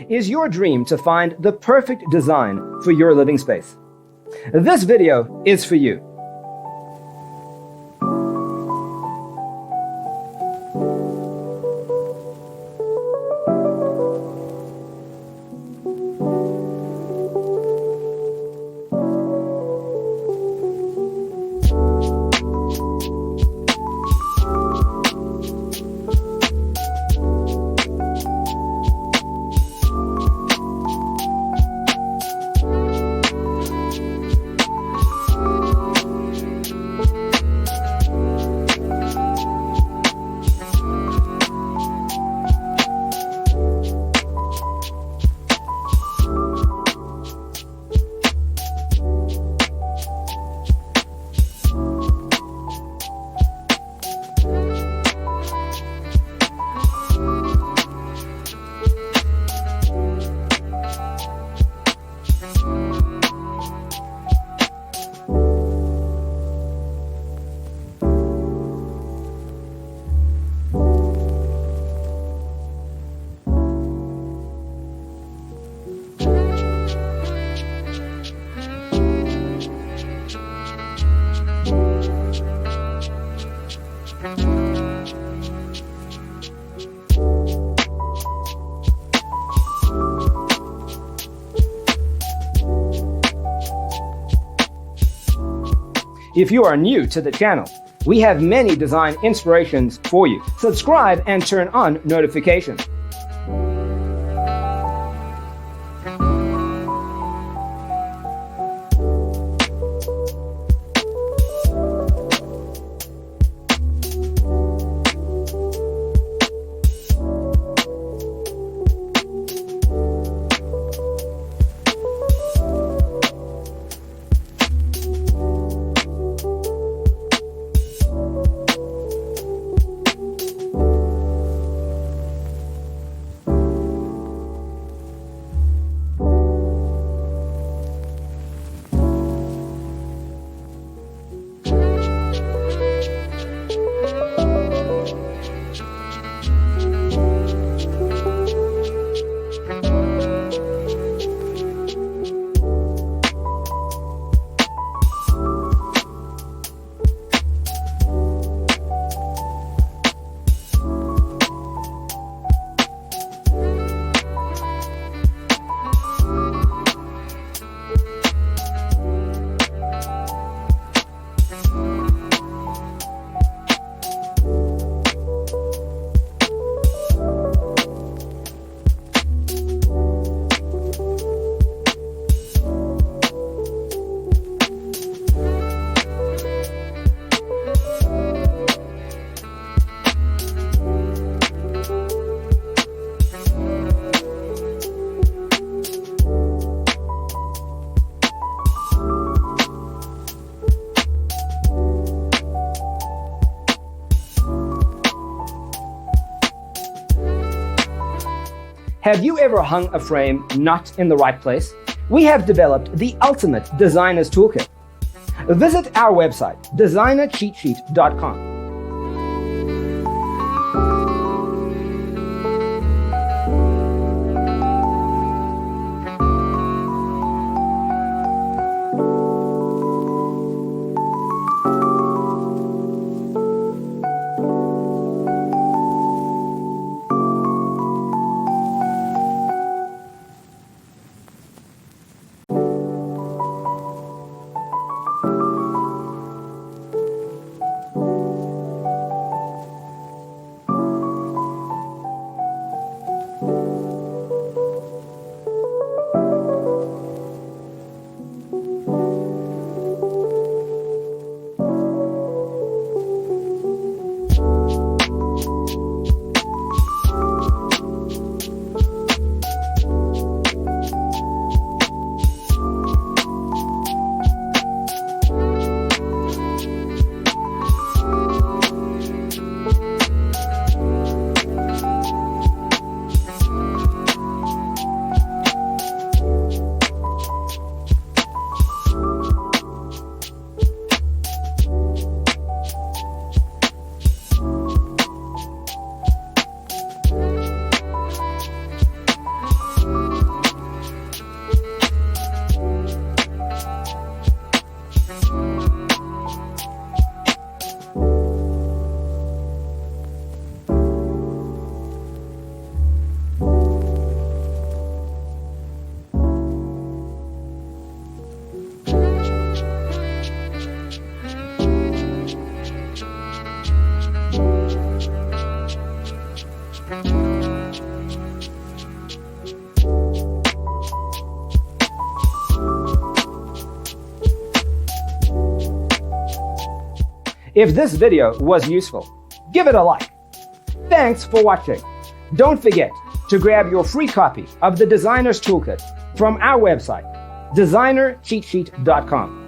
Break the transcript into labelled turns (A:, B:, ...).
A: Is your dream to find the perfect design for your living space? This video is for you. If you are new to the channel, we have many design inspirations for you. Subscribe and turn on notifications. Have you ever hung a frame not in the right place? We have developed the ultimate designer's toolkit. Visit our website, designercheatsheet.com. If this video was useful, give it a like. Thanks for watching. Don't forget to grab your free copy of the Designer's Toolkit from our website, designercheatsheet.com.